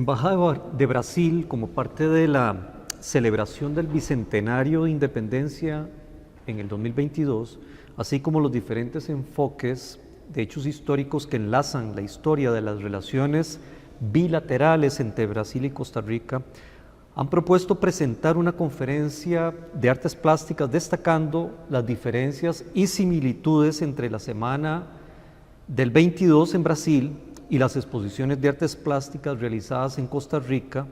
Embajada de Brasil, como parte de la celebración del Bicentenario de Independencia en el 2022, así como los diferentes enfoques de hechos históricos que enlazan la historia de las relaciones bilaterales entre Brasil y Costa Rica, han propuesto presentar una conferencia de artes plásticas destacando las diferencias y similitudes entre la semana del 22 en Brasil y las exposiciones de artes plásticas realizadas en Costa Rica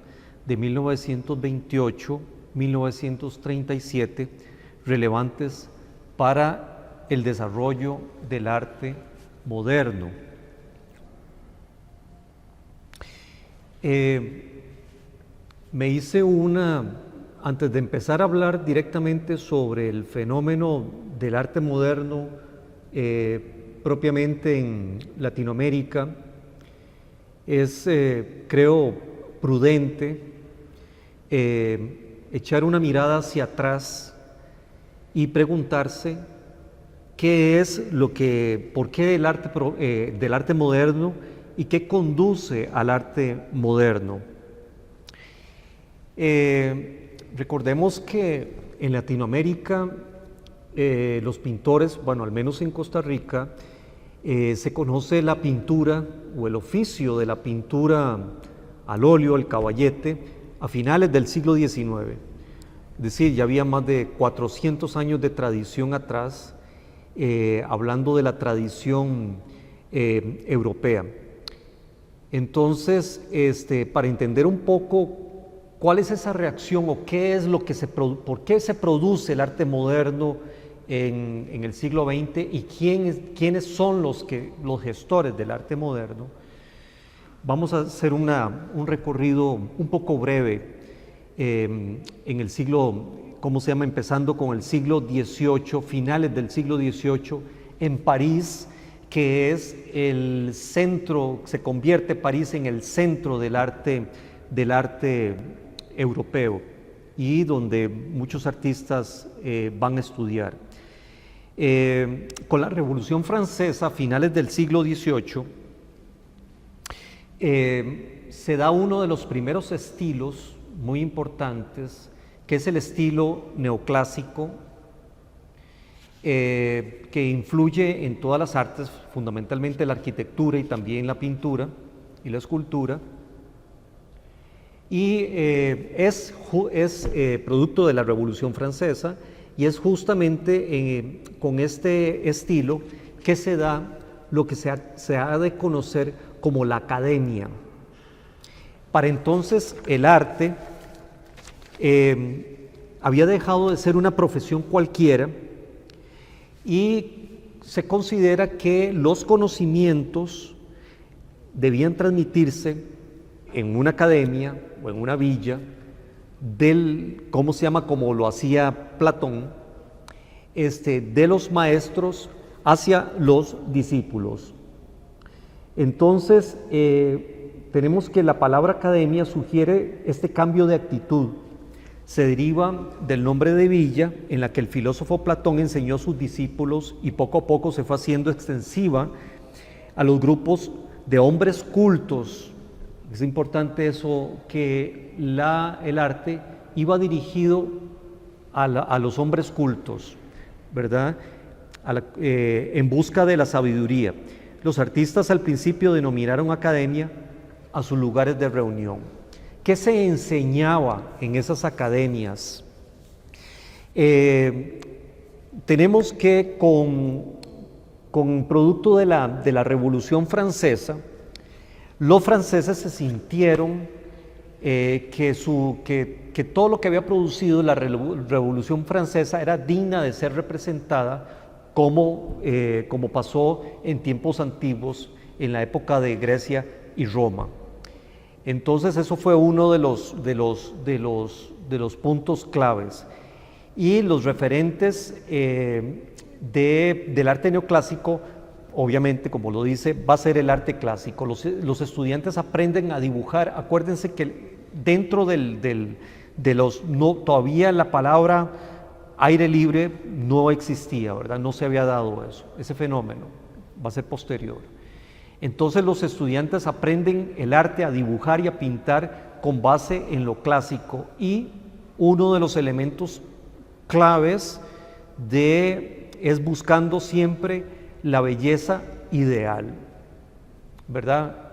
de 1928-1937, relevantes para el desarrollo del arte moderno. Antes de empezar a hablar directamente sobre el fenómeno del arte moderno propiamente en Latinoamérica, es, creo, prudente echar una mirada hacia atrás y preguntarse por qué el arte del arte moderno y qué conduce al arte moderno. Recordemos que en Latinoamérica los pintores, bueno, al menos en Costa Rica, se conoce la pintura o el oficio de la pintura al óleo, el caballete, a finales del siglo XIX. Es decir, ya había más de 400 años de tradición atrás, hablando de la tradición europea. Entonces, para entender un poco cuál es esa reacción o qué es lo que por qué se produce el arte moderno en el siglo XX y quiénes son los gestores del arte moderno, vamos a hacer un recorrido un poco breve en el siglo, empezando con el siglo XVIII, finales del siglo XVIII, en París, que es el centro, se convierte París en el centro del arte europeo y donde muchos artistas van a estudiar. Con la Revolución Francesa, a finales del siglo XVIII, se da uno de los primeros estilos muy importantes, que es el estilo neoclásico, que influye en todas las artes, fundamentalmente la arquitectura y también la pintura y la escultura, y es producto de la Revolución Francesa, y es justamente con este estilo que se da lo que se ha de conocer como la academia. Para entonces el arte había dejado de ser una profesión cualquiera y se considera que los conocimientos debían transmitirse en una academia o en una villa como lo hacía Platón, de los maestros hacia los discípulos. Entonces, tenemos que la palabra academia sugiere este cambio de actitud. Se deriva del nombre de villa en la que el filósofo Platón enseñó a sus discípulos y poco a poco se fue haciendo extensiva a los grupos de hombres cultos. Es importante eso, que el arte iba dirigido a los hombres cultos, ¿verdad? En busca de la sabiduría. Los artistas al principio denominaron academia a sus lugares de reunión. ¿Qué se enseñaba en esas academias? Tenemos que con producto de la Revolución Francesa, los franceses se sintieron que todo lo que había producido la Revolución Francesa era digna de ser representada como pasó en tiempos antiguos, en la época de Grecia y Roma. Entonces eso fue uno de los puntos claves. Y los referentes del arte neoclásico, obviamente, como lo dice, va a ser el arte clásico. Los estudiantes aprenden a dibujar. Acuérdense que dentro todavía la palabra aire libre no existía, ¿verdad? No se había dado eso. Ese fenómeno va a ser posterior. Entonces los estudiantes aprenden el arte a dibujar y a pintar con base en lo clásico, y uno de los elementos claves es buscando siempre la belleza ideal, ¿verdad?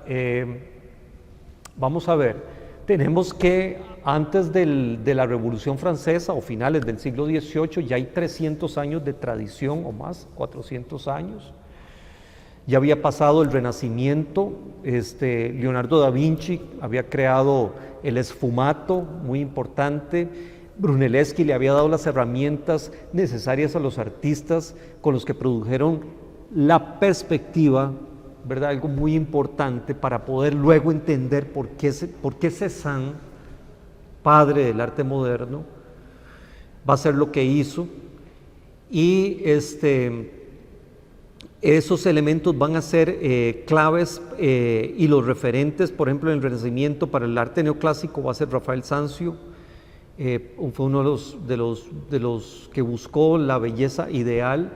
Vamos a ver, tenemos que antes de la Revolución Francesa o finales del siglo XVIII ya hay 300 años de tradición o más, 400 años. Ya había pasado el Renacimiento, Leonardo da Vinci había creado el esfumato, muy importante. Brunelleschi le había dado las herramientas necesarias a los artistas con los que produjeron la perspectiva, ¿verdad? Algo muy importante para poder luego entender por qué Cézanne, padre del arte moderno, va a hacer lo que hizo. Y esos elementos van a ser claves y los referentes, por ejemplo, en el Renacimiento para el arte neoclásico va a ser Rafael Sanzio. Fue uno de los que buscó la belleza ideal,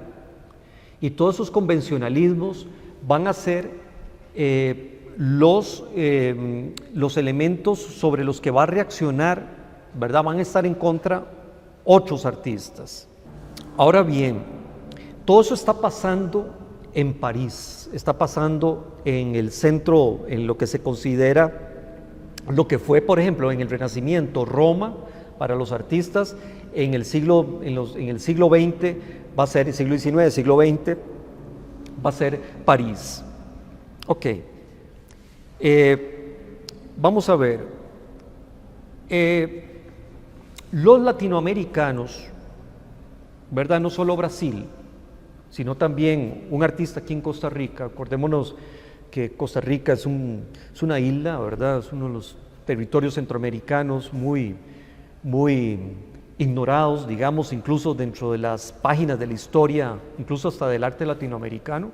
y todos esos convencionalismos van a ser los elementos sobre los que va a reaccionar, ¿verdad? Van a estar en contra otros artistas. Ahora bien, todo eso está pasando en París, está pasando en el centro, en lo que se considera, lo que fue, por ejemplo, en el Renacimiento, Roma, para los artistas. En el siglo XX va a ser el siglo XIX, siglo XX va a ser París. Ok, vamos a ver, los latinoamericanos, ¿verdad? No solo Brasil, sino también un artista aquí en Costa Rica. Acordémonos que Costa Rica es una isla, ¿verdad? Es uno de los territorios centroamericanos muy ignorados, digamos, incluso dentro de las páginas de la historia, incluso hasta del arte latinoamericano.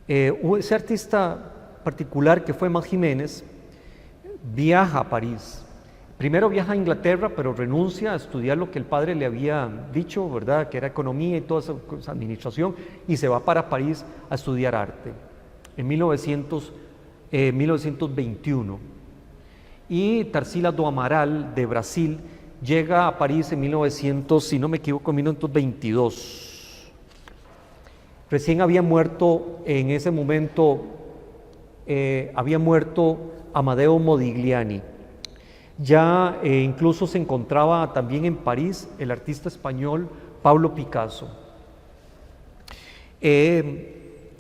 Ese artista particular, que fue Mal Jiménez, viaja a París. Primero viaja a Inglaterra, pero renuncia a estudiar lo que el padre le había dicho, ¿verdad? Que era economía y toda esa administración, y se va para París a estudiar arte en 1921. Y Tarsila do Amaral, de Brasil, llega a París en 1922. Recién había muerto en ese momento, Amadeo Modigliani. Ya incluso se encontraba también en París el artista español Pablo Picasso.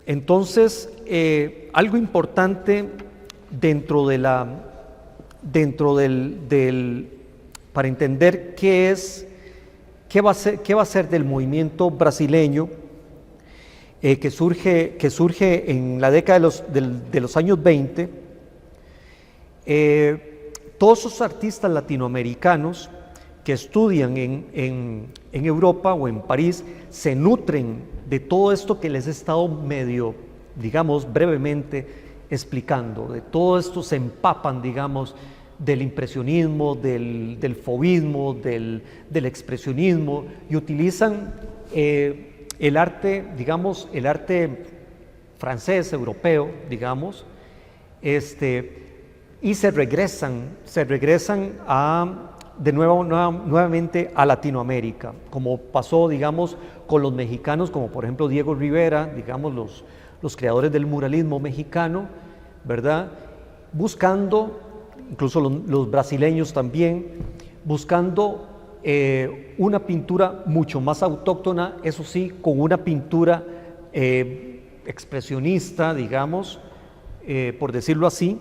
Entonces, algo importante para entender qué va a ser del movimiento brasileño que surge en la década de los años 20. Todos esos artistas latinoamericanos que estudian en Europa o en París se nutren de todo esto que les he estado medio, digamos, brevemente explicando. De todo esto se empapan, digamos, del impresionismo, del fauvismo, del expresionismo, y utilizan el arte, digamos, el arte francés, europeo, digamos, y se regresan nuevamente a Latinoamérica, como pasó, digamos, con los mexicanos, como por ejemplo Diego Rivera, digamos, los creadores del muralismo mexicano, ¿verdad? Buscando, incluso los brasileños también, buscando una pintura mucho más autóctona, eso sí, con una pintura expresionista, digamos, por decirlo así.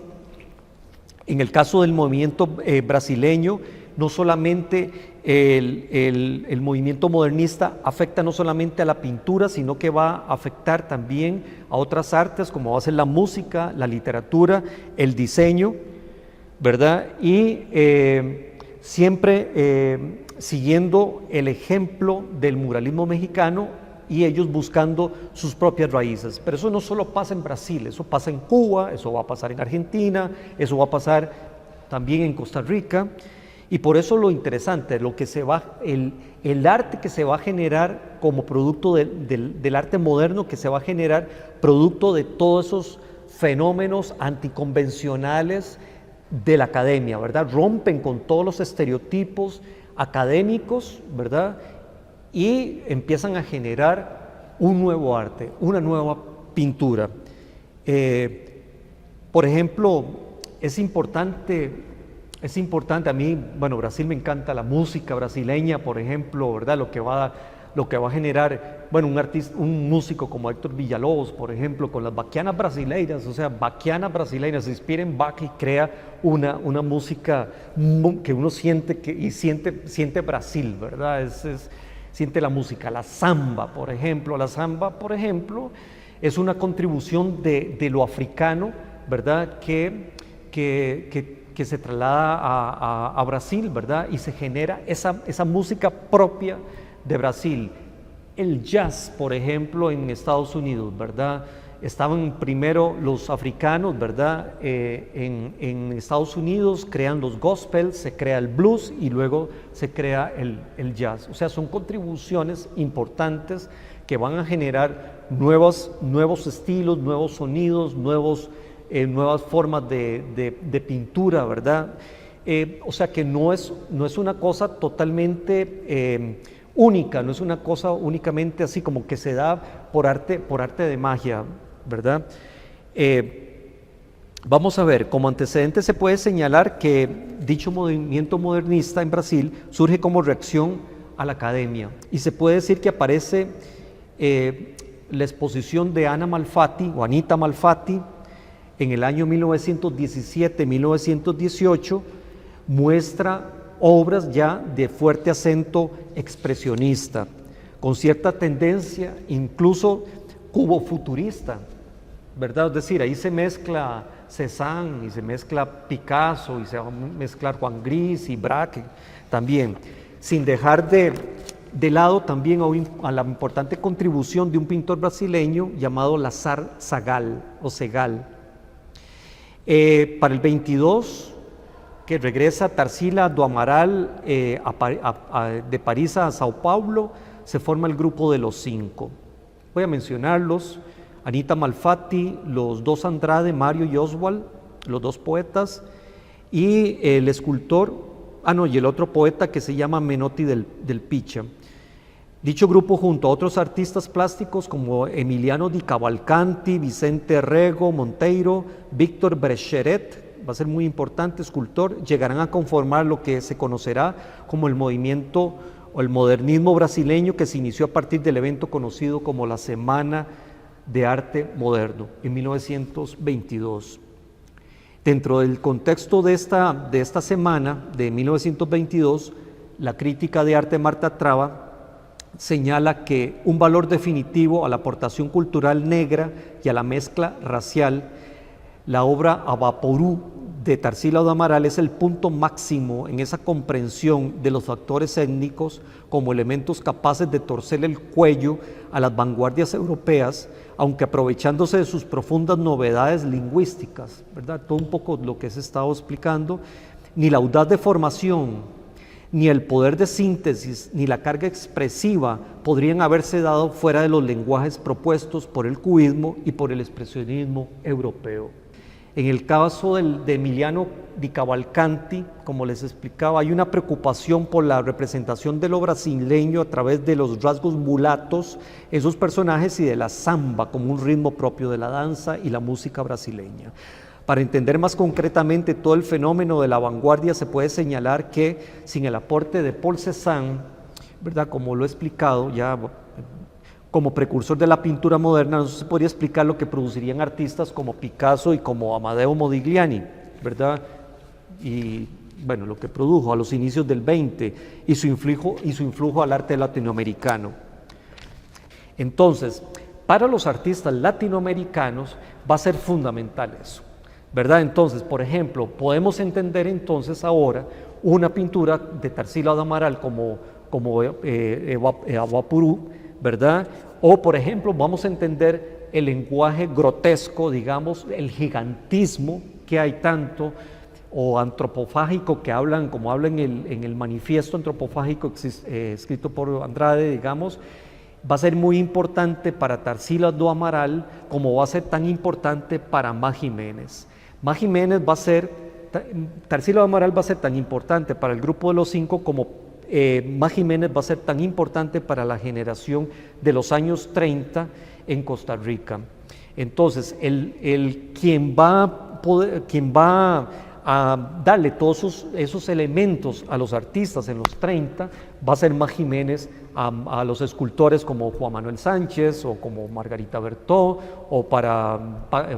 En el caso del movimiento brasileño, no solamente el movimiento modernista afecta no solamente a la pintura, sino que va a afectar también a otras artes, como va a ser la música, la literatura, el diseño, ¿verdad? Y siempre siguiendo el ejemplo del muralismo mexicano, y ellos buscando sus propias raíces. Pero eso no solo pasa en Brasil, eso pasa en Cuba, eso va a pasar en Argentina, eso va a pasar también en Costa Rica. Y por eso lo interesante, el arte que se va a generar como producto del arte moderno, que se va a generar producto de todos esos fenómenos anticonvencionales de la academia, ¿verdad? Rompen con todos los estereotipos académicos, ¿verdad? Y empiezan a generar un nuevo arte, una nueva pintura. Por ejemplo, es importante a mí, bueno, Brasil me encanta la música brasileña, por ejemplo, ¿verdad? Lo que va a generar, bueno, un músico como Héctor Villalobos, por ejemplo, con las baquianas brasileiras, o sea, baquianas brasileiras, se inspira en Bach y crea una música que uno siente Brasil, ¿verdad? Siente la música, la samba, por ejemplo, es una contribución de lo africano, ¿verdad? Que se traslada a Brasil, ¿verdad? Y se genera esa música propia de Brasil. El jazz, por ejemplo, en Estados Unidos, ¿verdad? Estaban primero los africanos, ¿verdad? En Estados Unidos crean los gospels, se crea el blues y luego se crea el jazz. O sea, son contribuciones importantes que van a generar nuevos estilos, nuevos sonidos, nuevas formas de pintura, ¿verdad? O sea que no es una cosa totalmente única, no es una cosa únicamente así como que se da por arte de magia, ¿verdad? Vamos a ver, como antecedente se puede señalar que dicho movimiento modernista en Brasil surge como reacción a la academia y se puede decir que aparece la exposición de Anita Malfatti en el año 1917-1918, muestra obras ya de fuerte acento expresionista, con cierta tendencia incluso cubofuturista, ¿verdad? Es decir, ahí se mezcla Cézanne y se mezcla Picasso y se va a mezclar Juan Gris y Braque también, sin dejar de lado también a la importante contribución de un pintor brasileño llamado Lazar Segal. Para el 22, que regresa Tarsila do Amaral de París a Sao Paulo, se forma el grupo de los 5. Voy a mencionarlos: Anita Malfatti, los dos Andrade, Mario y Oswald, los dos poetas, y el escultor, y el otro poeta que se llama Menotti del Picha. Dicho grupo, junto a otros artistas plásticos como Emiliano di Cavalcanti, Vicente Rego Monteiro, Víctor Brecheret, va a ser muy importante, escultor, llegarán a conformar lo que se conocerá como el movimiento o el modernismo brasileño, que se inició a partir del evento conocido como la Semana de Arte Moderno en 1922. Dentro del contexto de esta semana de 1922, la crítica de arte Marta Traba señala que un valor definitivo a la aportación cultural negra y a la mezcla racial, la obra Avaporú de Tarsila do Amaral es el punto máximo en esa comprensión de los factores étnicos como elementos capaces de torcer el cuello a las vanguardias europeas, aunque aprovechándose de sus profundas novedades lingüísticas, ¿verdad? Todo un poco lo que se estaba explicando. Ni la audaz de formación, ni el poder de síntesis, ni la carga expresiva podrían haberse dado fuera de los lenguajes propuestos por el cubismo y por el expresionismo europeo. En el caso de Emiliano di Cavalcanti, como les explicaba, hay una preocupación por la representación de lo brasileño a través de los rasgos mulatos, esos personajes, y de la samba como un ritmo propio de la danza y la música brasileña. Para entender más concretamente todo el fenómeno de la vanguardia, se puede señalar que sin el aporte de Paul Cézanne, ¿verdad?, como lo he explicado ya, como precursor de la pintura moderna, no se podría explicar lo que producirían artistas como Picasso y como Amadeo Modigliani, ¿verdad? Y bueno, lo que produjo a los inicios del 20 y su influjo al arte latinoamericano. Entonces, para los artistas latinoamericanos va a ser fundamental eso, ¿verdad? Entonces, por ejemplo, podemos entender entonces ahora una pintura de Tarsila do Amaral como Avaporú, ¿verdad? O, por ejemplo, vamos a entender el lenguaje grotesco, digamos, el gigantismo que hay tanto, o antropofágico, que hablan, como habla en el manifiesto antropofágico escrito por Andrade, digamos, va a ser muy importante para Tarsila do Amaral, como va a ser tan importante para Má Jiménez. Tarsila do Amaral va a ser tan importante para el grupo de los 5 como Má Jiménez va a ser tan importante para la generación de los años 30 en Costa Rica. Entonces, quien va a darle todos esos elementos a los artistas en los 30 va a ser Má Jiménez, a los escultores como Juan Manuel Sánchez o como Margarita Bertó o para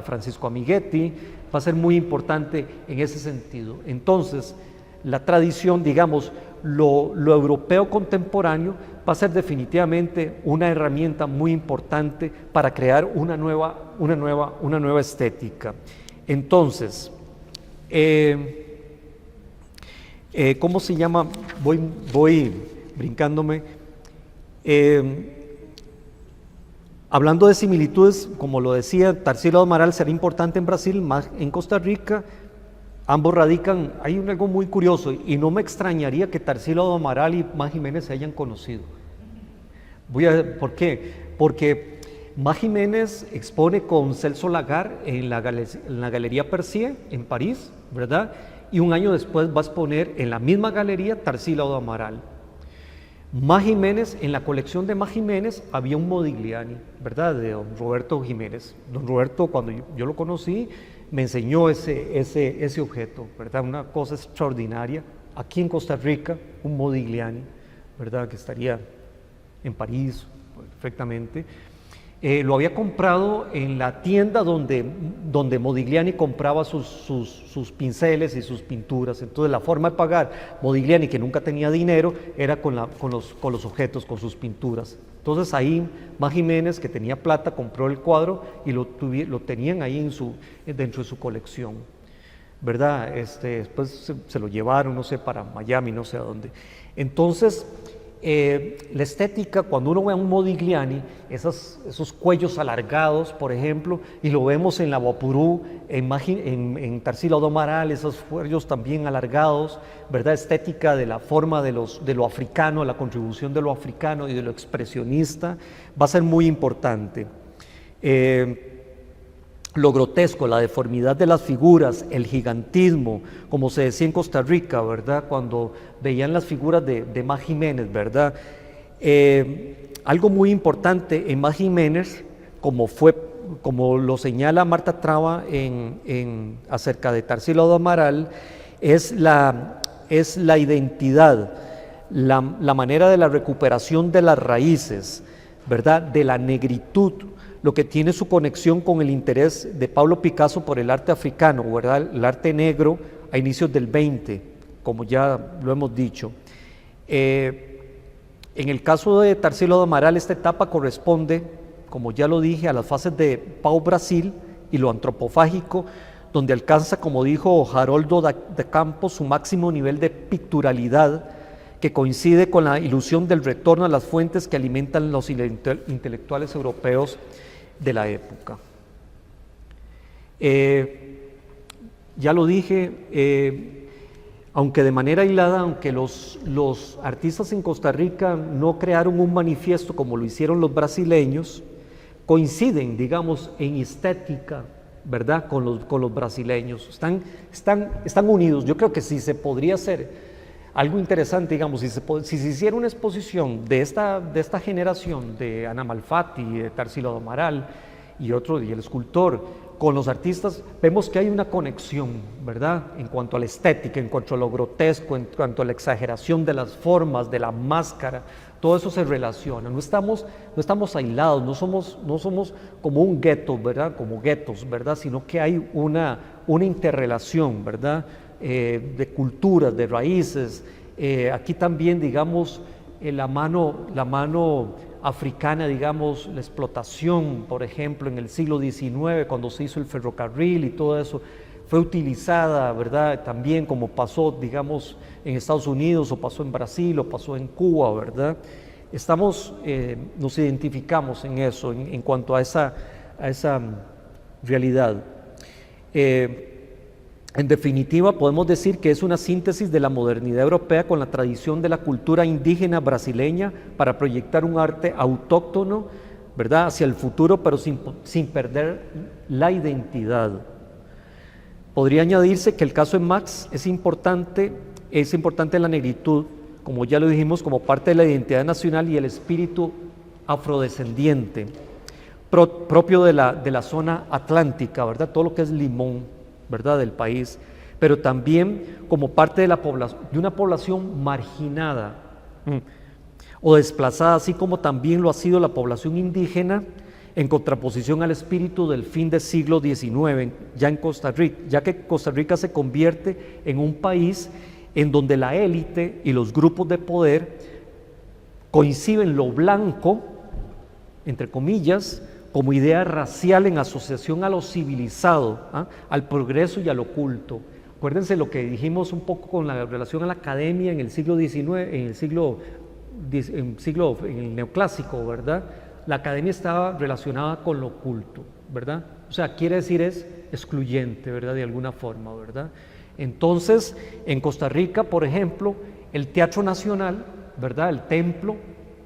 Francisco Amiguetti, va a ser muy importante en ese sentido. Entonces, la tradición, digamos, lo europeo contemporáneo va a ser definitivamente una herramienta muy importante para crear una nueva estética. Entonces, ¿cómo se llama? Voy brincándome. Hablando de similitudes, como lo decía, Tarsila do Amaral será importante en Brasil, más en Costa Rica. Ambos radican, hay algo muy curioso, y no me extrañaría que Tarsila do Amaral y Má Jiménez se hayan conocido. ¿Por qué? Porque Má Jiménez expone con Celso Lagar en la Galería Percier, en París, ¿verdad? Y un año después va a exponer en la misma galería Tarsila do Amaral. Má Jiménez, en la colección de Má Jiménez había un Modigliani, ¿verdad? De don Roberto Jiménez. Don Roberto, cuando yo lo conocí, me enseñó ese objeto, ¿verdad? Una cosa extraordinaria. Aquí en Costa Rica, un Modigliani, ¿verdad? Que estaría en París perfectamente. Lo había comprado en la tienda donde Modigliani compraba sus pinceles y sus pinturas. Entonces la forma de pagar Modigliani, que nunca tenía dinero, era con los objetos, con sus pinturas. Entonces ahí Má Jiménez, que tenía plata, compró el cuadro y lo tenían ahí dentro de su colección, ¿verdad? Después se lo llevaron, no sé, para Miami, no sé a dónde. Entonces, la estética, cuando uno ve a un Modigliani, esos cuellos alargados, por ejemplo, y lo vemos en la Guapurú, en Tarsila do Amaral, esos cuellos también alargados, ¿verdad? Estética de la forma de lo africano, la contribución de lo africano y de lo expresionista, va a ser muy importante. Lo grotesco, la deformidad de las figuras, el gigantismo, como se decía en Costa Rica, ¿verdad? Cuando veían las figuras de Má Jiménez, ¿verdad? Algo muy importante en Má Jiménez, como lo señala Marta Traba acerca de Tarsila do Amaral, es la identidad, la manera de la recuperación de las raíces, ¿verdad? De la negritud, lo que tiene su conexión con el interés de Pablo Picasso por el arte africano, ¿verdad? El arte negro a inicios del 20, como ya lo hemos dicho. En el caso de Tarsila do Amaral, esta etapa corresponde, como ya lo dije, a las fases de Pau Brasil y lo antropofágico, donde alcanza, como dijo Haroldo da Campos, su máximo nivel de picturalidad, que coincide con la ilusión del retorno a las fuentes que alimentan los intelectuales europeos de la época. Ya lo dije, aunque de manera aislada, aunque los artistas en Costa Rica no crearon un manifiesto como lo hicieron los brasileños, coinciden, digamos, en estética, ¿verdad?, con los brasileños. Están unidos. Yo creo que sí se podría hacer algo interesante, digamos, si se hiciera una exposición de esta generación, de Ana Malfatti, de Tarsila do Amaral y el escultor, con los artistas, vemos que hay una conexión, ¿verdad?, en cuanto a la estética, en cuanto a lo grotesco, en cuanto a la exageración de las formas, de la máscara, todo eso se relaciona. No estamos aislados, no somos como un gueto, ¿verdad?, como guetos, ¿verdad?, sino que hay una interrelación, ¿verdad?, de culturas, de raíces. Aquí también, digamos, la mano africana, digamos, la explotación, por ejemplo, en el siglo XIX, cuando se hizo el ferrocarril y todo eso, fue utilizada, ¿verdad?, también como pasó, digamos, en Estados Unidos, o pasó en Brasil, o pasó en Cuba, ¿verdad? Nos identificamos en eso, en cuanto a esa realidad. En definitiva, podemos decir que es una síntesis de la modernidad europea con la tradición de la cultura indígena brasileña para proyectar un arte autóctono, ¿verdad?, hacia el futuro, pero sin perder la identidad. Podría añadirse que el caso de Max es importante en la negritud, como ya lo dijimos, como parte de la identidad nacional y el espíritu afrodescendiente, propio de la zona atlántica, ¿verdad?, todo lo que es Limón, ¿verdad?, del país, pero también como parte de una población marginada o desplazada, así como también lo ha sido la población indígena, en contraposición al espíritu del fin del siglo XIX, ya en Costa Rica, ya que Costa Rica se convierte en un país en donde la élite y los grupos de poder coinciden lo blanco, entre comillas, como idea racial en asociación a lo civilizado, al progreso y al oculto. Acuérdense lo que dijimos un poco con la relación a la academia en el siglo XIX, en el neoclásico, ¿verdad? La academia estaba relacionada con lo oculto, ¿verdad? O sea, quiere decir es excluyente, ¿verdad?, de alguna forma, ¿verdad? Entonces, en Costa Rica, por ejemplo, el Teatro Nacional, ¿verdad?, el templo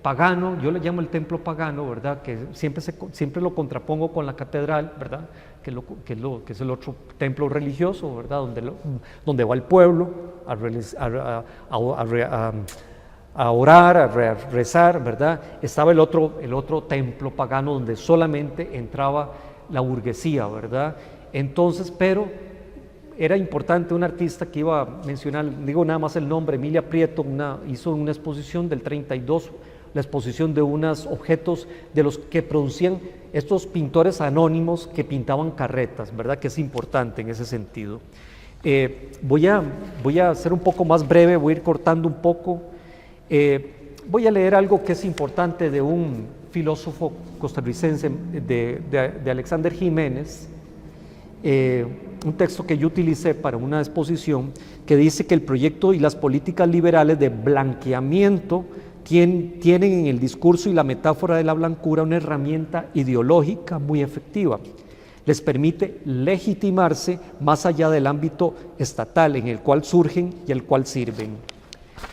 pagano, yo le llamo el templo pagano, ¿verdad?, que siempre lo contrapongo con la catedral, ¿verdad?, que es el otro templo religioso, ¿verdad?, donde va el pueblo a orar, a rezar, ¿verdad? Estaba el otro templo pagano donde solamente entraba la burguesía, ¿verdad? Entonces, pero era importante un artista que iba a mencionar, digo nada más el nombre, Emilia Prieto, hizo una exposición del 32, la exposición de unos objetos de los que producían estos pintores anónimos que pintaban carretas, ¿verdad?, que es importante en ese sentido. Voy a ser un poco más breve, voy a ir cortando un poco. Voy a leer algo que es importante de un filósofo costarricense, de Alexander Jiménez, un texto que yo utilicé para una exposición, que dice que el proyecto y las políticas liberales de blanqueamiento tienen en el discurso y la metáfora de la blancura una herramienta ideológica muy efectiva. Les permite legitimarse más allá del ámbito estatal en el cual surgen y el cual sirven.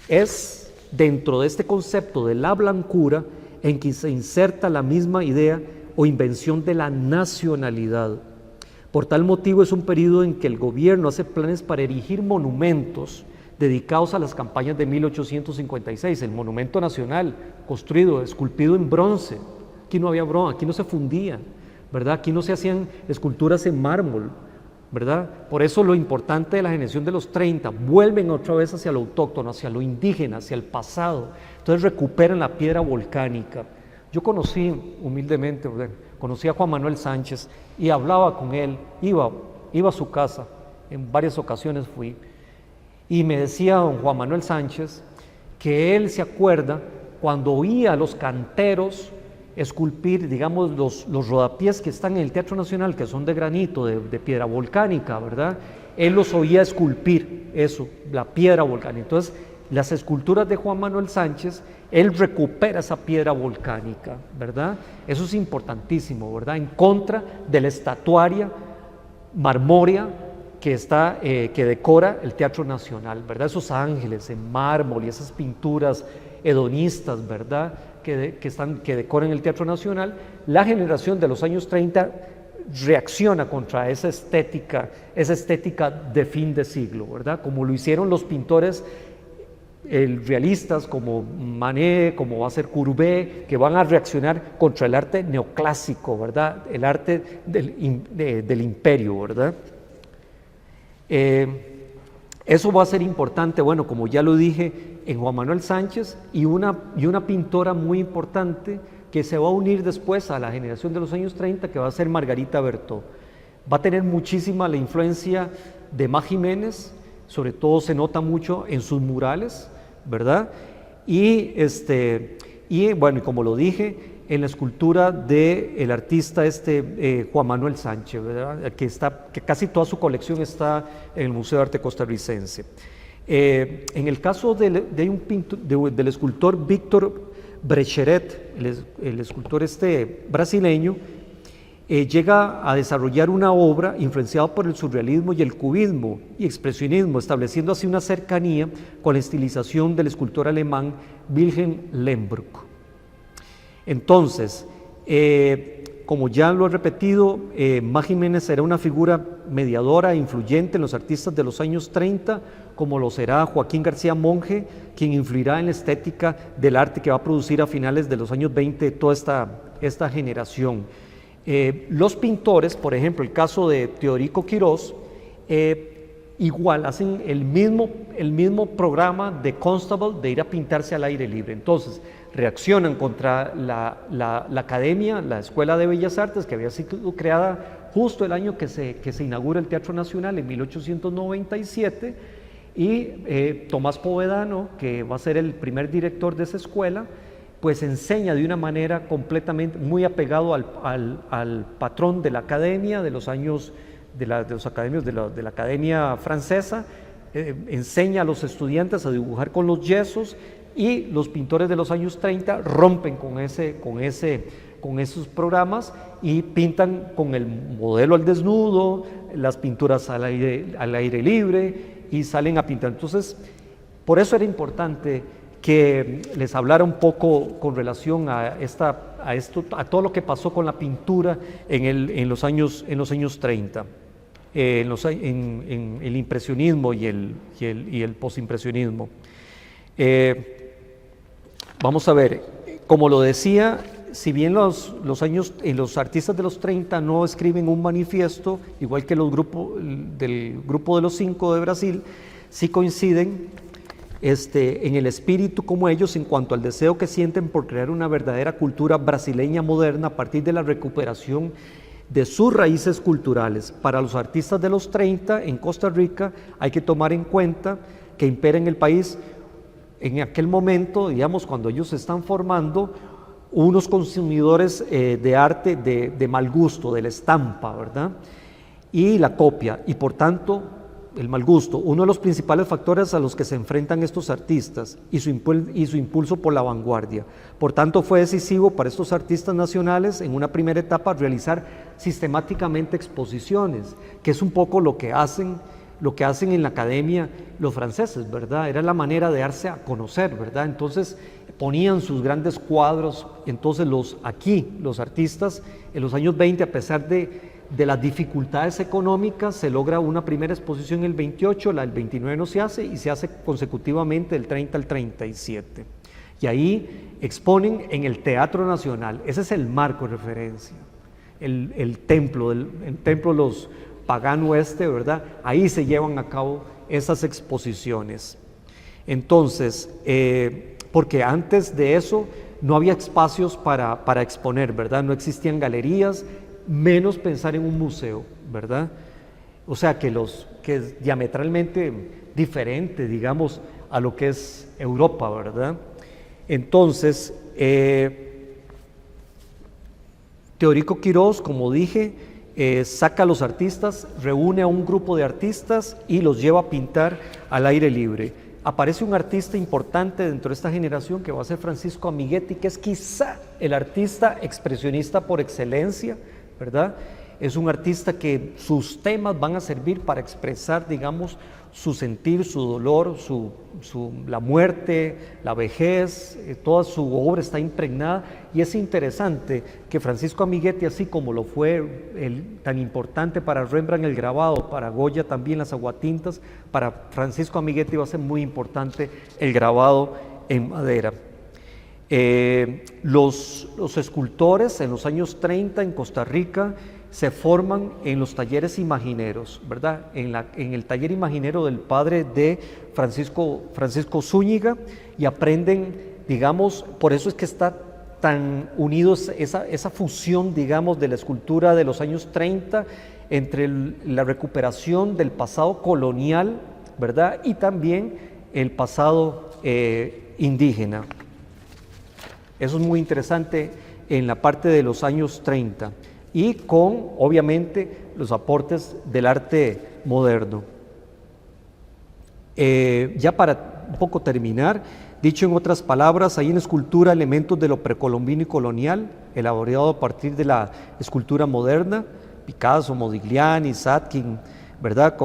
Es dentro de este concepto de la blancura en que se inserta la misma idea o invención de la nacionalidad. Por tal motivo es un periodo en que el gobierno hace planes para erigir monumentos dedicados a las campañas de 1856, el monumento nacional construido, esculpido en bronce. Aquí no había bronce, aquí no se fundía, ¿verdad? Aquí no se hacían esculturas en mármol, ¿verdad? Por eso lo importante de la generación de los 30, vuelven otra vez hacia lo autóctono, hacia lo indígena, hacia el pasado. Entonces recuperan la piedra volcánica. Yo conocí humildemente, conocí a Juan Manuel Sánchez y hablaba con él, iba a su casa, en varias ocasiones fui, y me decía don Juan Manuel Sánchez que él se acuerda cuando oía a los canteros esculpir, digamos, los rodapiés que están en el Teatro Nacional, que son de granito, de piedra volcánica, ¿verdad? Él los oía esculpir eso, la piedra volcánica. Entonces, las esculturas de Juan Manuel Sánchez, él recupera esa piedra volcánica, ¿verdad? Eso es importantísimo, ¿verdad? En contra de la estatuaria marmórea que decora el Teatro Nacional, ¿verdad? Esos ángeles en mármol y esas pinturas hedonistas, ¿verdad?, que decoran el Teatro Nacional. La generación de los años 30 reacciona contra esa estética de fin de siglo, ¿verdad?, como lo hicieron los pintores realistas como Manet, como va a ser Courbet, que van a reaccionar contra el arte neoclásico, ¿verdad?, el arte del imperio, ¿verdad? Eso va a ser importante, bueno, como ya lo dije, en Juan Manuel Sánchez y una pintora muy importante que se va a unir después a la generación de los años 30, que va a ser Margarita Bertó. Va a tener muchísima la influencia de Ma Jiménez, sobre todo se nota mucho en sus murales, ¿verdad? Y bueno, y como lo dije, en la escultura del artista Juan Manuel Sánchez, ¿verdad?, que casi toda su colección está en el Museo de Arte Costarricense. En el caso del escultor Víctor Brecheret, el escultor brasileño, llega a desarrollar una obra influenciada por el surrealismo y el cubismo y expresionismo, estableciendo así una cercanía con la estilización del escultor alemán Wilhelm Lembrück. Entonces, como ya lo he repetido, Má Jiménez será una figura mediadora e influyente en los artistas de los años 30, como lo será Joaquín García Monge, quien influirá en la estética del arte que va a producir a finales de los años 20 toda esta generación. Los pintores, por ejemplo, el caso de Teodorico Quirós, igual hacen el mismo programa de Constable de ir a pintarse al aire libre. Entonces, reaccionan contra la academia, la Escuela de Bellas Artes, que había sido creada justo el año que se inaugura el Teatro Nacional en 1897, y Tomás Povedano, que va a ser el primer director de esa escuela, pues enseña de una manera completamente muy apegado al patrón de la academia de los años de la academia francesa. Enseña a los estudiantes a dibujar con los yesos, y los pintores de los años 30 rompen con esos programas y pintan con el modelo al desnudo, las pinturas al aire libre, y salen a pintar. Entonces, por eso era importante que les hablara un poco con relación a todo lo que pasó con la pintura en los años 30, en el impresionismo y el postimpresionismo. Vamos a ver, como lo decía, si bien los artistas de los 30 no escriben un manifiesto, igual que del grupo de los 5 de Brasil, sí coinciden en el espíritu como ellos en cuanto al deseo que sienten por crear una verdadera cultura brasileña moderna a partir de la recuperación de sus raíces culturales. Para los artistas de los 30 en Costa Rica hay que tomar en cuenta que impera en el país en aquel momento, digamos, cuando ellos se están formando, unos consumidores de arte de mal gusto, de la estampa, ¿verdad? Y la copia, y por tanto el mal gusto, uno de los principales factores a los que se enfrentan estos artistas, y su impulso por la vanguardia. Por tanto, fue decisivo para estos artistas nacionales en una primera etapa realizar sistemáticamente exposiciones, que es un poco lo que hacen en la academia los franceses, ¿verdad? Era la manera de darse a conocer, ¿verdad? Entonces ponían sus grandes cuadros. Entonces los artistas en los años 20, a pesar de las dificultades económicas, se logra una primera exposición en el 28, la del 29 no se hace, y se hace consecutivamente del 30 al 37. Y ahí exponen en el Teatro Nacional. Ese es el marco de referencia, el templo de los pagano ¿verdad? Ahí se llevan a cabo esas exposiciones. Entonces, porque antes de eso no había espacios para exponer, ¿verdad? No existían galerías, menos pensar en un museo, ¿verdad? O sea, que es diametralmente diferente, digamos, a lo que es Europa, ¿verdad? Entonces, Teodorico Quirós, como dije, saca a los artistas, reúne a un grupo de artistas y los lleva a pintar al aire libre. Aparece un artista importante dentro de esta generación que va a ser Francisco Amiguetti, que es quizá el artista expresionista por excelencia, ¿verdad? Es un artista que sus temas van a servir para expresar, digamos, su sentir, su dolor, la muerte, la vejez, toda su obra está impregnada. Y es interesante que Francisco Amiguetti, así como lo fue tan importante para Rembrandt el grabado, para Goya también las aguatintas, para Francisco Amiguetti va a ser muy importante el grabado en madera. Los escultores en los años 30 en Costa Rica se forman en los talleres imagineros, ¿verdad? En el taller imaginero del padre de Francisco Zúñiga, y aprenden, digamos, por eso es que está tan unidos esa fusión, digamos, de la escultura de los años 30 entre la recuperación del pasado colonial, ¿verdad? Y también el pasado indígena. Eso es muy interesante en la parte de los años 30. Y con, obviamente, los aportes del arte moderno. Ya para un poco terminar, dicho en otras palabras, hay en escultura elementos de lo precolombino y colonial, elaborado a partir de la escultura moderna, Picasso, Modigliani, Satkin, ¿verdad?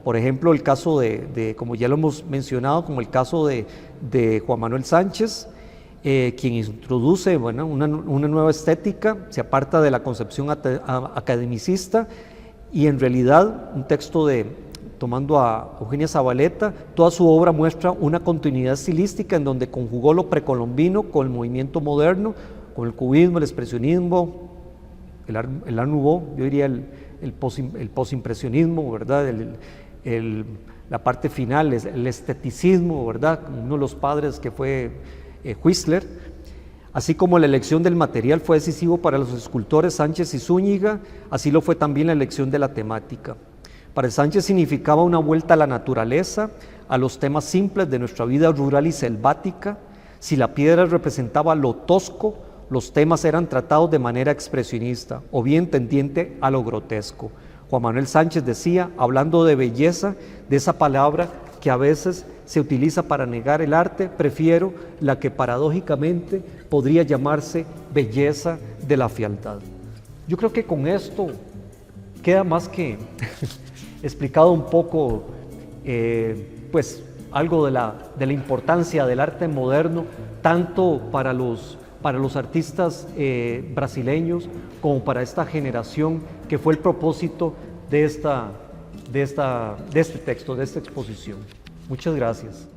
Por ejemplo, el caso como ya lo hemos mencionado, como el caso de Juan Manuel Sánchez, quien introduce una nueva estética, se aparta de la concepción academicista y en realidad un texto tomando a Eugenia Zabaleta, toda su obra muestra una continuidad estilística en donde conjugó lo precolombino con el movimiento moderno, con el cubismo, el expresionismo, el Art Nouveau, yo diría el posimpresionismo, ¿verdad? La parte final, el esteticismo, ¿verdad? Uno de los padres que fue Whistler, así como la elección del material fue decisivo para los escultores Sánchez y Zúñiga, así lo fue también la elección de la temática. Para Sánchez significaba una vuelta a la naturaleza, a los temas simples de nuestra vida rural y selvática. Si la piedra representaba lo tosco, los temas eran tratados de manera expresionista o bien tendiente a lo grotesco. Juan Manuel Sánchez decía, hablando de belleza, de esa palabra que a veces se utiliza para negar el arte, prefiero la que paradójicamente podría llamarse belleza de la fealdad. Yo creo que con esto queda más que explicado un poco, pues algo de la importancia del arte moderno, tanto para los artistas brasileños como para esta generación, que fue el propósito de este texto, de esta exposición. Muchas gracias.